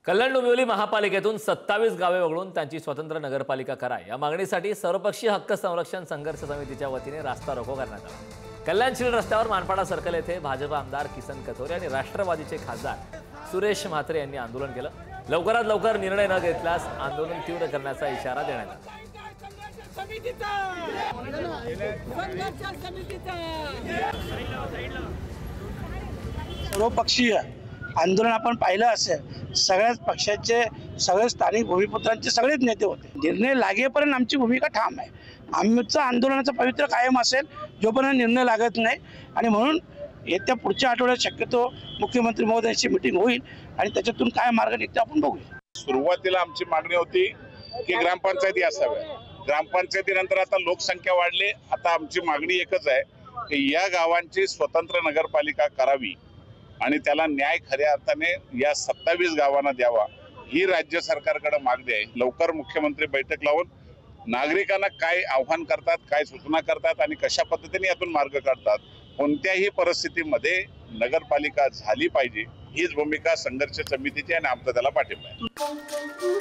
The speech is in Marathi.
कल्याण डोंबिवली महापालिकेतून 27 गावे वगळून त्यांची स्वतंत्र नगरपालिका करा या मागणीसाठी सर्वपक्षीय हक्क संरक्षण संघर्ष समितीच्या वतीने रास्ता रोको करण्यात आला। कल्याण शिळ रस्त्यावर मानपाडा सर्कल येथे भाजप आमदार किसन कथोरे आणि राष्ट्रवादीचे खासदार सुरेश म्हात्रे यांनी आंदोलन केलं। लवकरात लवकर निर्णय न घेतल्यास आंदोलन तीव्र करण्याचा इशारा देण्यात आला। सर्वपक्षीय आंदोलन आपण पाहिलं असेल, सगळ्याच पक्षाचे सगळे स्थानिक भूमिपुत्रांचे सगळेच नेते होते। निर्णय लागेपर्यंत आमची भूमिका ठाम आहे। आमचं आंदोलनाचं पवित्र कायम असेल जोपर्यंत निर्णय लागत नाही। आणि म्हणून येत्या पुढच्या आठवड्यात शक्यतो मुख्यमंत्री महोदयांची मीटिंग होईल आणि त्याच्यातून काय मार्ग निघतो आपण बघूया। सुरुवातीला आमची मागणी होती की ग्रामपंचायती असाव्या। ग्रामपंचायतीनंतर आता लोकसंख्या वाढली, आता आमची मागणी एकच आहे की या गावांची स्वतंत्र नगरपालिका करावी आणि त्याला न्याय खऱ्या अर्थाने या 27 गावांना द्यावा, ही राज्य सरकारकडे मागणी आहे। लवकर मुख्यमंत्री बैठक लावून नागरिकांना काय आव्हान करतात, काय सूचना करतात आणि कशा पद्धतीने यातून मार्ग काढतात, कोणत्याही परिस्थितीमध्ये नगरपालिका झाली पाहिजे, हीच भूमिका संघर्ष समितीची आणि आमचा त्याला पाठिंबा आहे।